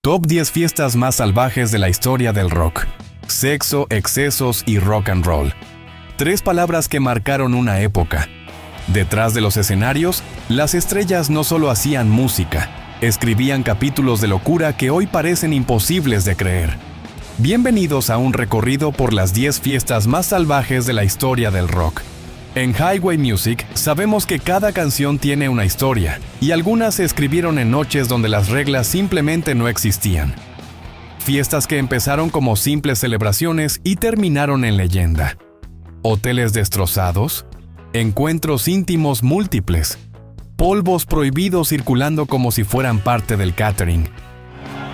Top 10 fiestas más salvajes de la historia del rock. Sexo, excesos y rock and roll. 3 palabras que marcaron una época. Detrás de los escenarios, las estrellas no solo hacían música, escribían capítulos de locura que hoy parecen imposibles de creer. Bienvenidos a un recorrido por las 10 fiestas más salvajes de la historia del rock. En Highway Music sabemos que cada canción tiene una historia, y algunas se escribieron en noches donde las reglas simplemente no existían. Fiestas que empezaron como simples celebraciones y terminaron en leyenda. Hoteles destrozados, encuentros íntimos múltiples, polvos prohibidos circulando como si fueran parte del catering,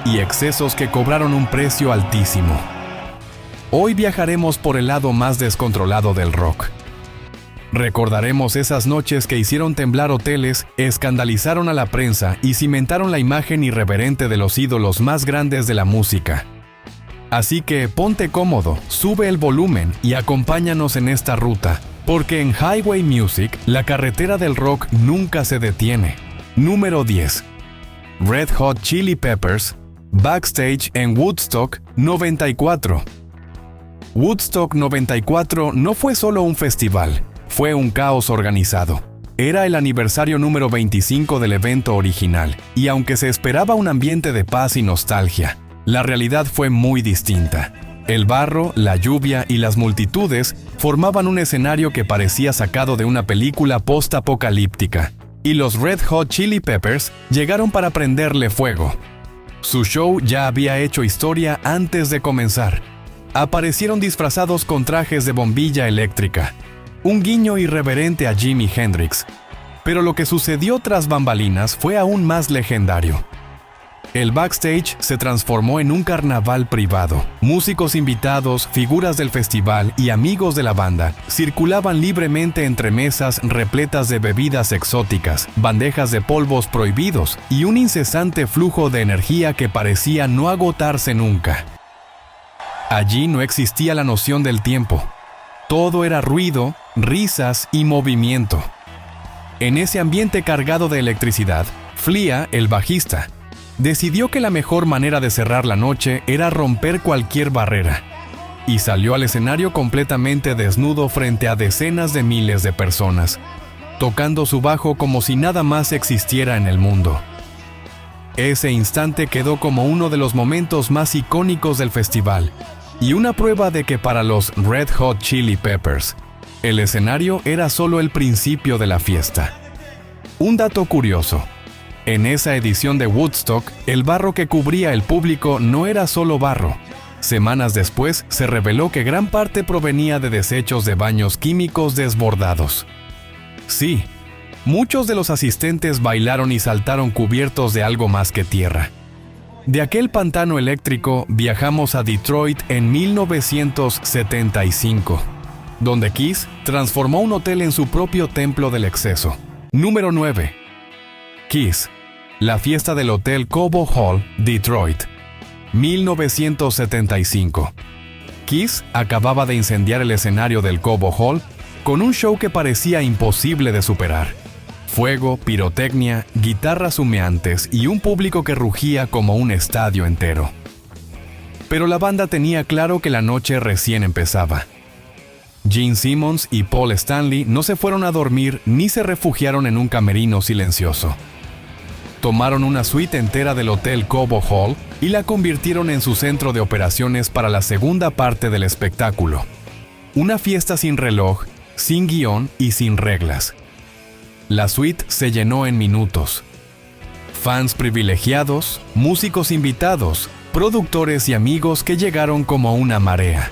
y excesos que cobraron un precio altísimo. Hoy viajaremos por el lado más descontrolado del rock. Recordaremos esas noches que hicieron temblar hoteles, escandalizaron a la prensa y cimentaron la imagen irreverente de los ídolos más grandes de la música. Así que ponte cómodo, sube el volumen y acompáñanos en esta ruta, porque en Highway Music la carretera del rock nunca se detiene. Número 10. Red Hot Chili Peppers, backstage en Woodstock 94. Woodstock 94 no fue solo un festival. Fue un caos organizado. Era el aniversario número 25 del evento original, y aunque se esperaba un ambiente de paz y nostalgia, la realidad fue muy distinta. El barro, la lluvia y las multitudes formaban un escenario que parecía sacado de una película post-apocalíptica, y los Red Hot Chili Peppers llegaron para prenderle fuego. Su show ya había hecho historia antes de comenzar. Aparecieron disfrazados con trajes de bombilla eléctrica, un guiño irreverente a Jimi Hendrix. Pero lo que sucedió tras bambalinas fue aún más legendario. El backstage se transformó en un carnaval privado. Músicos invitados, figuras del festival y amigos de la banda circulaban libremente entre mesas repletas de bebidas exóticas, bandejas de polvos prohibidos y un incesante flujo de energía que parecía no agotarse nunca. Allí no existía la noción del tiempo. Todo era ruido, risas y movimiento. En ese ambiente cargado de electricidad, Flea, el bajista, decidió que la mejor manera de cerrar la noche era romper cualquier barrera, y salió al escenario completamente desnudo frente a decenas de miles de personas, tocando su bajo como si nada más existiera en el mundo. Ese instante quedó como uno de los momentos más icónicos del festival, y una prueba de que para los Red Hot Chili Peppers, el escenario era solo el principio de la fiesta. Un dato curioso: en esa edición de Woodstock, el barro que cubría el público no era solo barro. Semanas después, se reveló que gran parte provenía de desechos de baños químicos desbordados. Sí, muchos de los asistentes bailaron y saltaron cubiertos de algo más que tierra. De aquel pantano eléctrico viajamos a Detroit en 1975, donde Kiss transformó un hotel en su propio templo del exceso. Número 9. Kiss, la fiesta del Hotel Cobo Hall, Detroit, 1975. Kiss acababa de incendiar el escenario del Cobo Hall con un show que parecía imposible de superar. Fuego, pirotecnia, guitarras humeantes y un público que rugía como un estadio entero. Pero la banda tenía claro que la noche recién empezaba. Gene Simmons y Paul Stanley no se fueron a dormir ni se refugiaron en un camerino silencioso. Tomaron una suite entera del Hotel Cobo Hall y la convirtieron en su centro de operaciones para la segunda parte del espectáculo. Una fiesta sin reloj, sin guión y sin reglas. La suite se llenó en minutos. Fans privilegiados, músicos invitados, productores y amigos que llegaron como una marea.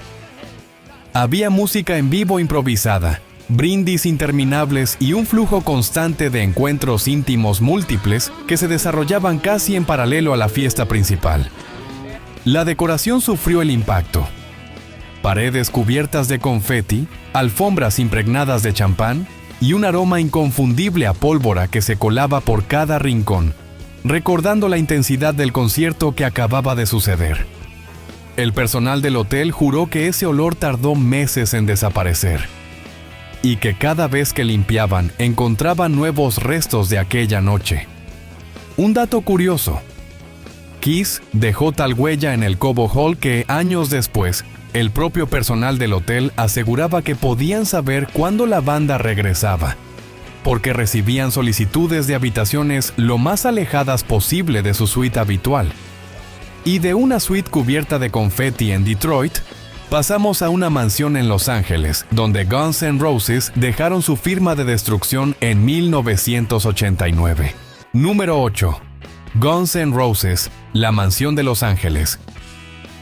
Había música en vivo improvisada, brindis interminables y un flujo constante de encuentros íntimos múltiples que se desarrollaban casi en paralelo a la fiesta principal. La decoración sufrió el impacto. Paredes cubiertas de confeti, alfombras impregnadas de champán, y un aroma inconfundible a pólvora que se colaba por cada rincón, recordando la intensidad del concierto que acababa de suceder. El personal del hotel juró que ese olor tardó meses en desaparecer, y que cada vez que limpiaban encontraban nuevos restos de aquella noche. Un dato curioso: Kiss dejó tal huella en el Cobo Hall que, años después, el propio personal del hotel aseguraba que podían saber cuándo la banda regresaba, porque recibían solicitudes de habitaciones lo más alejadas posible de su suite habitual. Y de una suite cubierta de confeti en Detroit, pasamos a una mansión en Los Ángeles, donde Guns N' Roses dejaron su firma de destrucción en 1989. Número 8. Guns N' Roses, la mansión de Los Ángeles.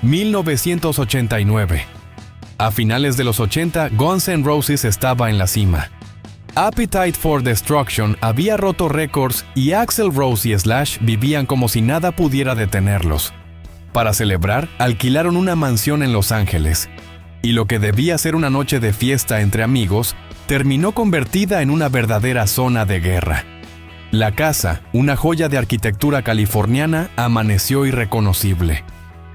1989. A finales de los 80, Guns N' Roses estaba en la cima. Appetite for Destruction había roto récords y Axl Rose y Slash vivían como si nada pudiera detenerlos. Para celebrar, alquilaron una mansión en Los Ángeles, y lo que debía ser una noche de fiesta entre amigos, terminó convertida en una verdadera zona de guerra. La casa, una joya de arquitectura californiana, amaneció irreconocible.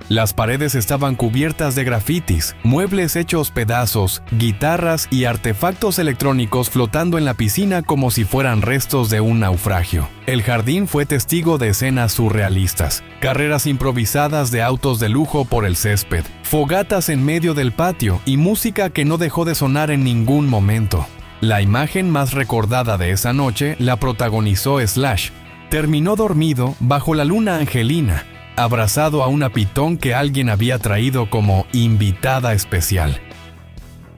Las paredes estaban cubiertas de grafitis, muebles hechos pedazos, guitarras y artefactos electrónicos flotando en la piscina como si fueran restos de un naufragio. El jardín fue testigo de escenas surrealistas, carreras improvisadas de autos de lujo por el césped, fogatas en medio del patio y música que no dejó de sonar en ningún momento. La imagen más recordada de esa noche la protagonizó Slash. Terminó dormido bajo la luna angelina, abrazado a una pitón que alguien había traído como invitada especial.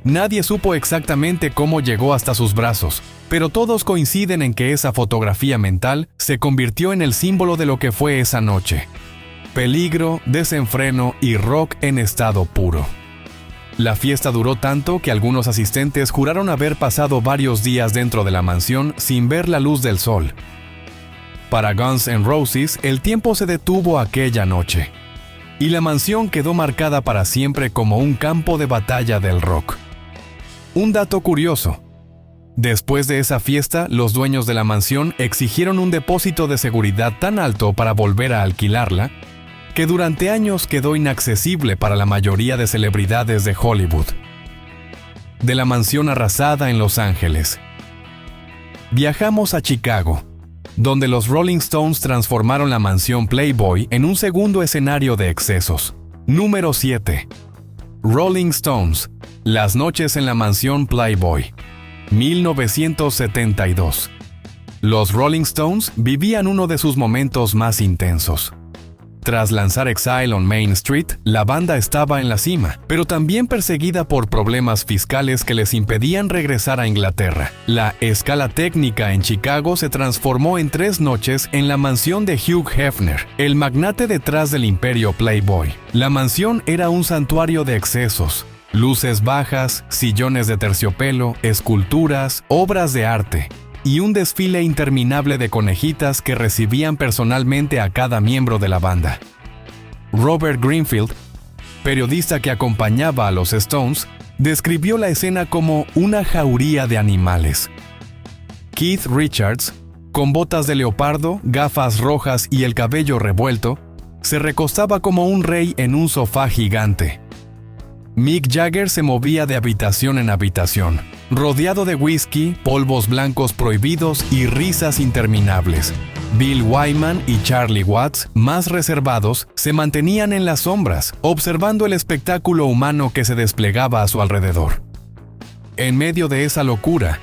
Nadie supo exactamente cómo llegó hasta sus brazos, pero todos coinciden en que esa fotografía mental se convirtió en el símbolo de lo que fue esa noche. Peligro, desenfreno y rock en estado puro. La fiesta duró tanto que algunos asistentes juraron haber pasado varios días dentro de la mansión sin ver la luz del sol. Para Guns N' Roses, el tiempo se detuvo aquella noche, y la mansión quedó marcada para siempre como un campo de batalla del rock. Un dato curioso: después de esa fiesta, los dueños de la mansión exigieron un depósito de seguridad tan alto para volver a alquilarla, que durante años quedó inaccesible para la mayoría de celebridades de Hollywood. De la mansión arrasada en Los Ángeles, viajamos a Chicago, donde los Rolling Stones transformaron la mansión Playboy en un segundo escenario de excesos. Número 7. Rolling Stones, las noches en la mansión Playboy. 1972. Los Rolling Stones vivían uno de sus momentos más intensos. Tras lanzar Exile on Main Street, la banda estaba en la cima, pero también perseguida por problemas fiscales que les impedían regresar a Inglaterra. La escala técnica en Chicago se transformó en 3 noches en la mansión de Hugh Hefner, el magnate detrás del imperio Playboy. La mansión era un santuario de excesos. Luces bajas, sillones de terciopelo, esculturas, obras de arte y un desfile interminable de conejitas que recibían personalmente a cada miembro de la banda. Robert Greenfield, periodista que acompañaba a los Stones, describió la escena como una jauría de animales. Keith Richards, con botas de leopardo, gafas rojas y el cabello revuelto, se recostaba como un rey en un sofá gigante. Mick Jagger se movía de habitación en habitación, rodeado de whisky, polvos blancos prohibidos y risas interminables. Bill Wyman y Charlie Watts, más reservados, se mantenían en las sombras, observando el espectáculo humano que se desplegaba a su alrededor. En medio de esa locura,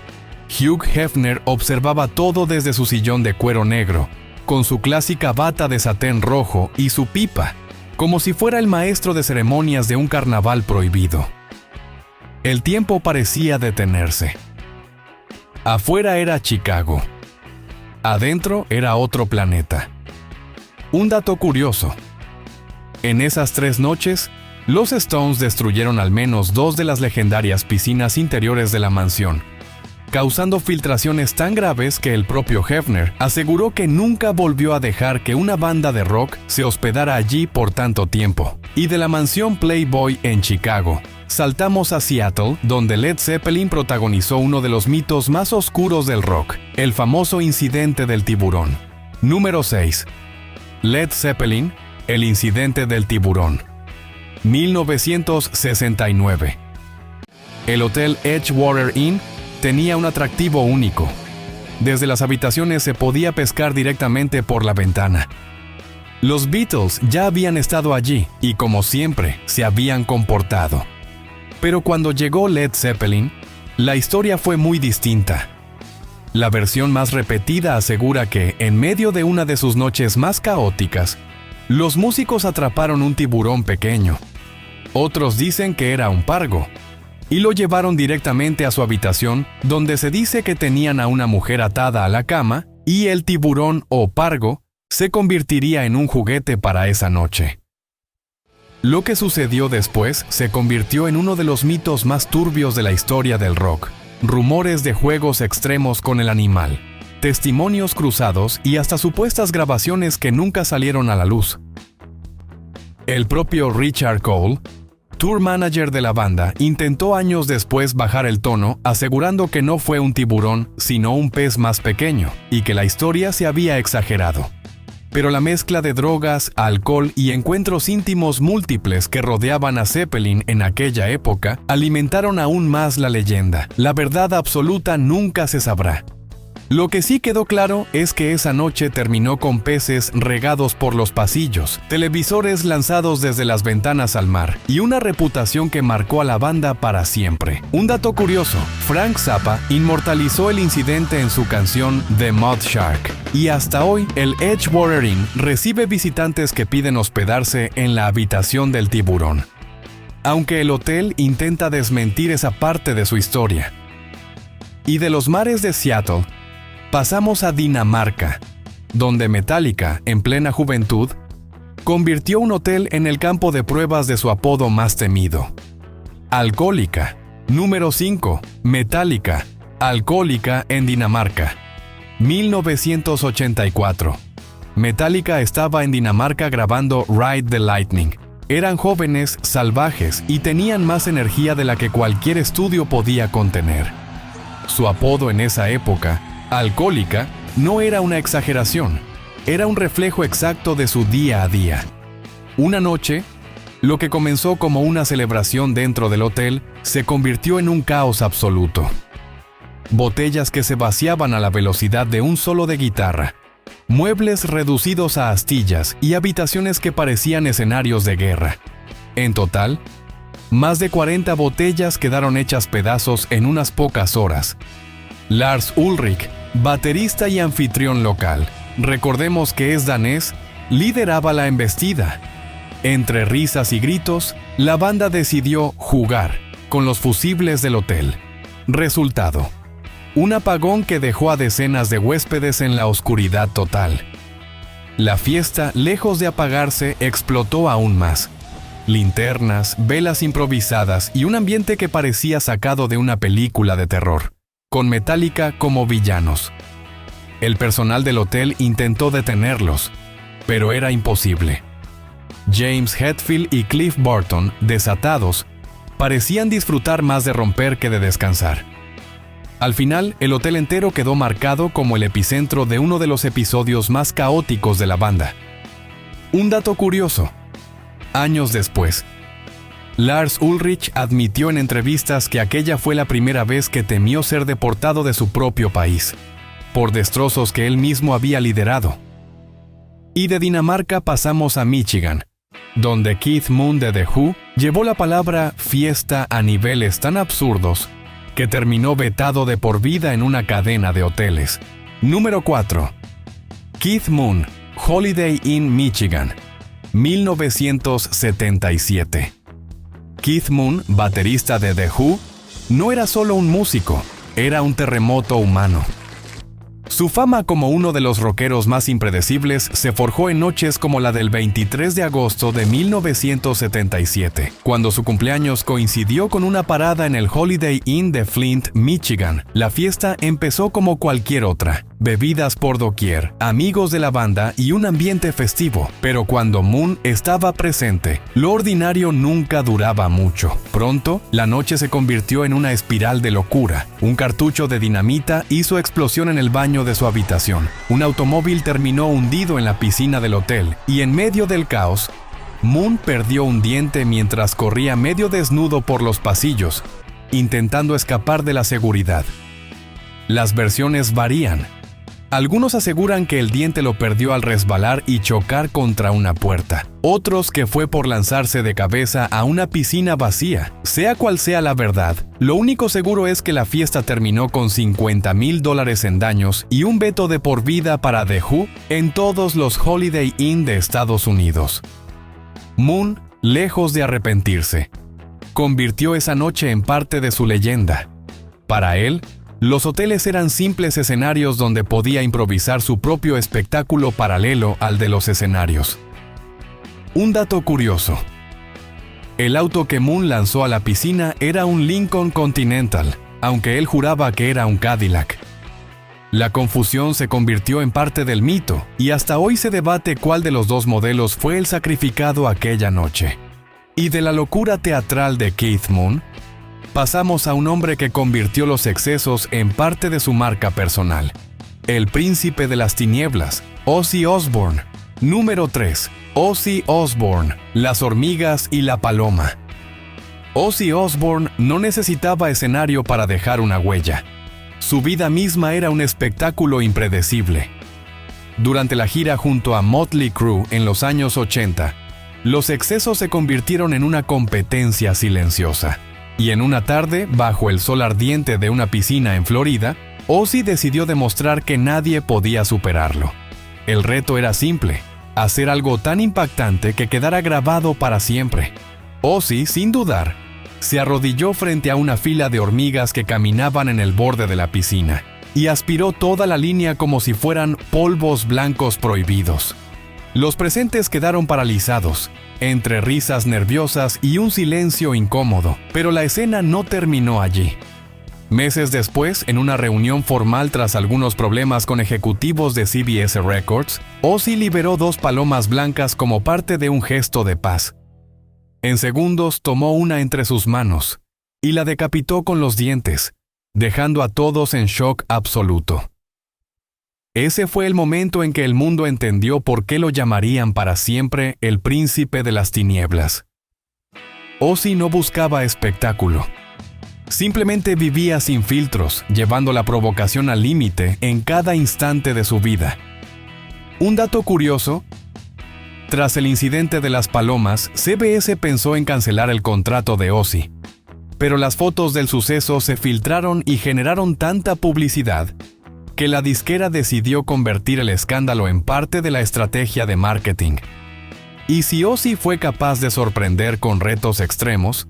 Hugh Hefner observaba todo desde su sillón de cuero negro, con su clásica bata de satén rojo y su pipa, como si fuera el maestro de ceremonias de un carnaval prohibido. El tiempo parecía detenerse. Afuera era Chicago. Adentro era otro planeta. Un dato curioso: en esas 3 noches, los Stones destruyeron al menos 2 de las legendarias piscinas interiores de la mansión, causando filtraciones tan graves que el propio Hefner aseguró que nunca volvió a dejar que una banda de rock se hospedara allí por tanto tiempo. Y de la mansión Playboy en Chicago, saltamos a Seattle, donde Led Zeppelin protagonizó uno de los mitos más oscuros del rock, el famoso incidente del tiburón. Número 6. Led Zeppelin, el incidente del tiburón. 1969. El hotel Edgewater Inn tenía un atractivo único. Desde las habitaciones se podía pescar directamente por la ventana. Los Beatles ya habían estado allí y, como siempre, se habían comportado. Pero cuando llegó Led Zeppelin, la historia fue muy distinta. La versión más repetida asegura que, en medio de una de sus noches más caóticas, los músicos atraparon un tiburón pequeño. Otros dicen que era un pargo, y lo llevaron directamente a su habitación, donde se dice que tenían a una mujer atada a la cama, y el tiburón o pargo se convertiría en un juguete para esa noche. Lo que sucedió después se convirtió en uno de los mitos más turbios de la historia del rock. Rumores de juegos extremos con el animal, testimonios cruzados y hasta supuestas grabaciones que nunca salieron a la luz. El propio Richard Cole, tour manager de la banda, intentó años después bajar el tono, asegurando que no fue un tiburón, sino un pez más pequeño, y que la historia se había exagerado. Pero la mezcla de drogas, alcohol y encuentros íntimos múltiples que rodeaban a Zeppelin en aquella época alimentaron aún más la leyenda. La verdad absoluta nunca se sabrá. Lo que sí quedó claro es que esa noche terminó con peces regados por los pasillos, televisores lanzados desde las ventanas al mar y una reputación que marcó a la banda para siempre. Un dato curioso, Frank Zappa inmortalizó el incidente en su canción The Mud Shark, y hasta hoy el Edgewater Inn recibe visitantes que piden hospedarse en la habitación del tiburón. Aunque el hotel intenta desmentir esa parte de su historia. Y de los mares de Seattle, pasamos a Dinamarca, donde Metallica, en plena juventud, convirtió un hotel en el campo de pruebas de su apodo más temido. Alcohólica. Número 5. Metallica. Alcohólica en Dinamarca. 1984. Metallica estaba en Dinamarca grabando Ride the Lightning. Eran jóvenes, salvajes y tenían más energía de la que cualquier estudio podía contener. Su apodo en esa época, Alcohólica, no era una exageración, era un reflejo exacto de su día a día. Una noche, lo que comenzó como una celebración dentro del hotel se convirtió en un caos absoluto. Botellas que se vaciaban a la velocidad de un solo de guitarra, muebles reducidos a astillas y habitaciones que parecían escenarios de guerra. En total, más de 40 botellas quedaron hechas pedazos en unas pocas horas. Lars Ulrich, baterista y anfitrión local, recordemos que es danés, lideraba la embestida. Entre risas y gritos, la banda decidió jugar con los fusibles del hotel. Resultado: un apagón que dejó a decenas de huéspedes en la oscuridad total. La fiesta, lejos de apagarse, explotó aún más. Linternas, velas improvisadas y un ambiente que parecía sacado de una película de terror, con Metallica como villanos. El personal del hotel intentó detenerlos, pero era imposible. James Hetfield y Cliff Burton, desatados, parecían disfrutar más de romper que de descansar. Al final, el hotel entero quedó marcado como el epicentro de uno de los episodios más caóticos de la banda. Un dato curioso: años después, Lars Ulrich admitió en entrevistas que aquella fue la primera vez que temió ser deportado de su propio país, por destrozos que él mismo había liderado. Y de Dinamarca pasamos a Michigan, donde Keith Moon de The Who llevó la palabra fiesta a niveles tan absurdos que terminó vetado de por vida en una cadena de hoteles. Número 4. Keith Moon, Holiday Inn, Michigan, 1977. Keith Moon, baterista de The Who, no era solo un músico, era un terremoto humano. Su fama como uno de los rockeros más impredecibles se forjó en noches como la del 23 de agosto de 1977, cuando su cumpleaños coincidió con una parada en el Holiday Inn de Flint, Michigan. La fiesta empezó como cualquier otra, bebidas por doquier, amigos de la banda y un ambiente festivo, pero cuando Moon estaba presente, lo ordinario nunca duraba mucho. Pronto, la noche se convirtió en una espiral de locura. Un cartucho de dinamita hizo explosión en el baño de su habitación. Un automóvil terminó hundido en la piscina del hotel, y en medio del caos, Moon perdió un diente mientras corría medio desnudo por los pasillos, intentando escapar de la seguridad. Las versiones varían, Algunos aseguran que el diente lo perdió al resbalar y chocar contra una puerta. Otros que fue por lanzarse de cabeza a una piscina vacía. Sea cual sea la verdad, lo único seguro es que la fiesta terminó con $50,000 en daños y un veto de por vida para The Who en todos los Holiday Inn de Estados Unidos. Moon, lejos de arrepentirse, convirtió esa noche en parte de su leyenda. Para él, los hoteles eran simples escenarios donde podía improvisar su propio espectáculo paralelo al de los escenarios. Un dato curioso. El auto que Moon lanzó a la piscina era un Lincoln Continental, aunque él juraba que era un Cadillac. La confusión se convirtió en parte del mito, y hasta hoy se debate cuál de los dos modelos fue el sacrificado aquella noche. Y de la locura teatral de Keith Moon, pasamos a un hombre que convirtió los excesos en parte de su marca personal. El príncipe de las tinieblas, Ozzy Osbourne. Número 3. Ozzy Osbourne, las hormigas y la paloma. Ozzy Osbourne no necesitaba escenario para dejar una huella. Su vida misma era un espectáculo impredecible. Durante la gira junto a Motley Crue en los años 80, los excesos se convirtieron en una competencia silenciosa. Y en una tarde, bajo el sol ardiente de una piscina en Florida, Ozzy decidió demostrar que nadie podía superarlo. El reto era simple: hacer algo tan impactante que quedara grabado para siempre. Ozzy, sin dudar, se arrodilló frente a una fila de hormigas que caminaban en el borde de la piscina y aspiró toda la línea como si fueran polvos blancos prohibidos. Los presentes quedaron paralizados, entre risas nerviosas y un silencio incómodo, pero la escena no terminó allí. Meses después, en una reunión formal tras algunos problemas con ejecutivos de CBS Records, Ozzy liberó 2 palomas blancas como parte de un gesto de paz. En segundos tomó una entre sus manos y la decapitó con los dientes, dejando a todos en shock absoluto. Ese fue el momento en que el mundo entendió por qué lo llamarían para siempre el príncipe de las tinieblas. Ozzy no buscaba espectáculo. Simplemente vivía sin filtros, llevando la provocación al límite en cada instante de su vida. Un dato curioso: tras el incidente de las palomas, CBS pensó en cancelar el contrato de Ozzy. Pero las fotos del suceso se filtraron y generaron tanta publicidad que la disquera decidió convertir el escándalo en parte de la estrategia de marketing. Y si Ozzy fue capaz de sorprender con retos extremos,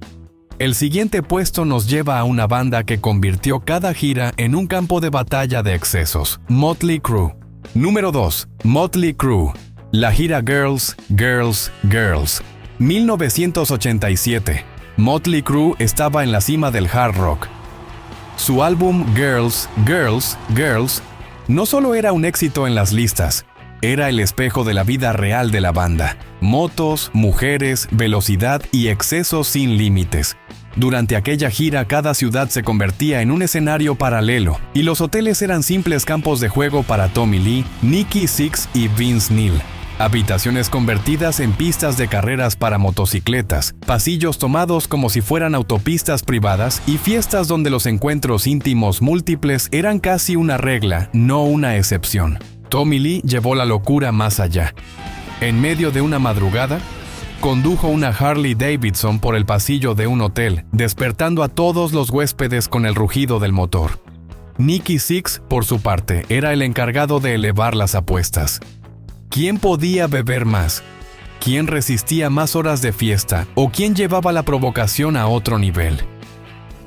el siguiente puesto nos lleva a una banda que convirtió cada gira en un campo de batalla de excesos: Motley Crue. Número 2. Motley Crue. La gira Girls, Girls, Girls. 1987. Motley Crue estaba en la cima del hard rock. Su álbum Girls, Girls, Girls no solo era un éxito en las listas, era el espejo de la vida real de la banda. Motos, mujeres, velocidad y excesos sin límites. Durante aquella gira, cada ciudad se convertía en un escenario paralelo, y los hoteles eran simples campos de juego para Tommy Lee, Nikki Sixx y Vince Neil. Habitaciones convertidas en pistas de carreras para motocicletas, pasillos tomados como si fueran autopistas privadas y fiestas donde los encuentros íntimos múltiples eran casi una regla, no una excepción. Tommy Lee llevó la locura más allá. En medio de una madrugada, condujo una Harley Davidson por el pasillo de un hotel, despertando a todos los huéspedes con el rugido del motor. Nikki Sixx, por su parte, era el encargado de elevar las apuestas. ¿Quién podía beber más? ¿Quién resistía más horas de fiesta? ¿O quién llevaba la provocación a otro nivel?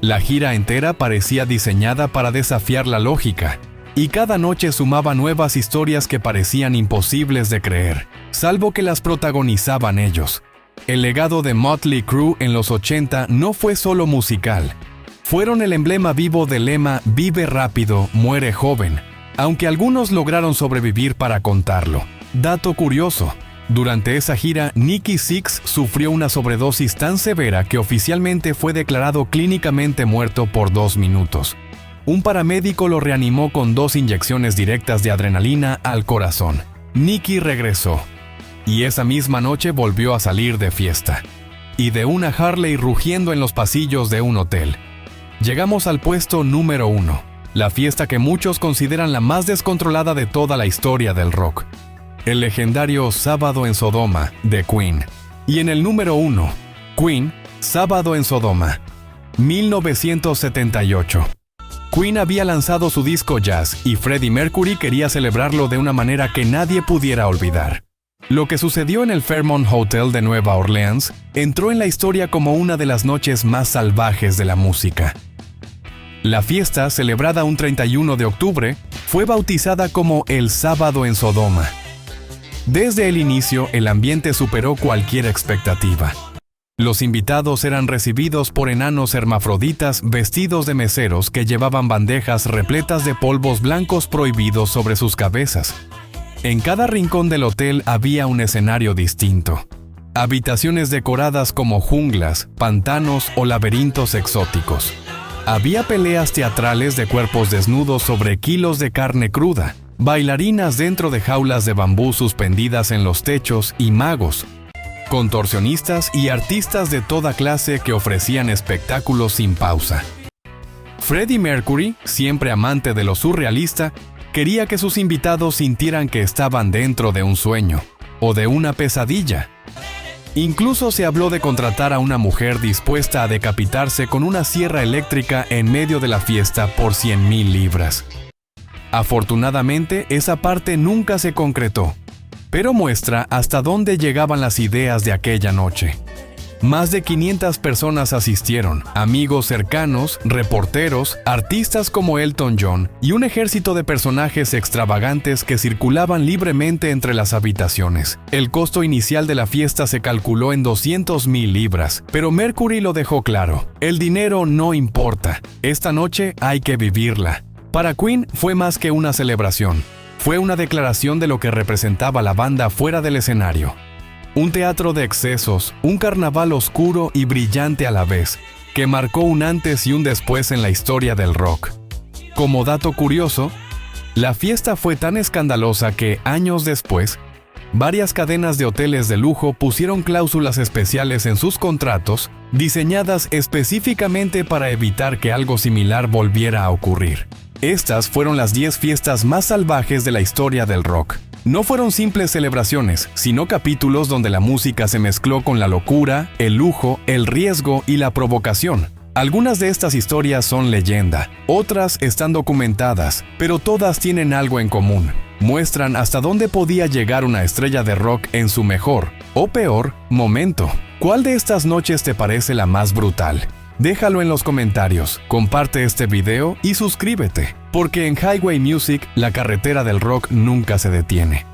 La gira entera parecía diseñada para desafiar la lógica, y cada noche sumaba nuevas historias que parecían imposibles de creer, salvo que las protagonizaban ellos. El legado de Motley Crue en los 80 no fue solo musical. Fueron el emblema vivo del lema «Vive rápido, muere joven», aunque algunos lograron sobrevivir para contarlo. Dato curioso: durante esa gira, Nikki Sixx sufrió una sobredosis tan severa que oficialmente fue declarado clínicamente muerto por 2 minutos. Un paramédico lo reanimó con 2 inyecciones directas de adrenalina al corazón. Nikki regresó, y esa misma noche volvió a salir de fiesta, y de una Harley rugiendo en los pasillos de un hotel. Llegamos al puesto número 1. la fiesta que muchos consideran la más descontrolada de toda la historia del rock. El legendario Sábado en Sodoma de Queen. Y en el número 1, Queen, Sábado en Sodoma, 1978. Queen había lanzado su disco Jazz y Freddie Mercury quería celebrarlo de una manera que nadie pudiera olvidar. Lo que sucedió en el Fairmont Hotel de Nueva Orleans entró en la historia como una de las noches más salvajes de la música. La fiesta, celebrada un 31 de octubre, fue bautizada como el Sábado en Sodoma. Desde el inicio, el ambiente superó cualquier expectativa. Los invitados eran recibidos por enanos hermafroditas vestidos de meseros que llevaban bandejas repletas de polvos blancos prohibidos sobre sus cabezas. En cada rincón del hotel había un escenario distinto. Habitaciones decoradas como junglas, pantanos o laberintos exóticos. Había peleas teatrales de cuerpos desnudos sobre kilos de carne cruda, bailarinas dentro de jaulas de bambú suspendidas en los techos y magos, contorsionistas y artistas de toda clase que ofrecían espectáculos sin pausa. Freddie Mercury, siempre amante de lo surrealista, quería que sus invitados sintieran que estaban dentro de un sueño o de una pesadilla. Incluso se habló de contratar a una mujer dispuesta a decapitarse con una sierra eléctrica en medio de la fiesta por 100,000 libras. Afortunadamente, esa parte nunca se concretó, pero muestra hasta dónde llegaban las ideas de aquella noche. Más de 500 personas asistieron, amigos cercanos, reporteros, artistas como Elton John y un ejército de personajes extravagantes que circulaban libremente entre las habitaciones. El costo inicial de la fiesta se calculó en 200,000 libras, pero Mercury lo dejó claro: el dinero no importa, esta noche hay que vivirla. Para Queen fue más que una celebración, fue una declaración de lo que representaba la banda fuera del escenario. Un teatro de excesos, un carnaval oscuro y brillante a la vez, que marcó un antes y un después en la historia del rock. Como dato curioso, la fiesta fue tan escandalosa que, años después, varias cadenas de hoteles de lujo pusieron cláusulas especiales en sus contratos, diseñadas específicamente para evitar que algo similar volviera a ocurrir. Estas fueron las 10 fiestas más salvajes de la historia del rock. No fueron simples celebraciones, sino capítulos donde la música se mezcló con la locura, el lujo, el riesgo y la provocación. Algunas de estas historias son leyenda, otras están documentadas, pero todas tienen algo en común. Muestran hasta dónde podía llegar una estrella de rock en su mejor, o peor, momento. ¿Cuál de estas noches te parece la más brutal? Déjalo en los comentarios, comparte este video y suscríbete, porque en Highway Music la carretera del rock nunca se detiene.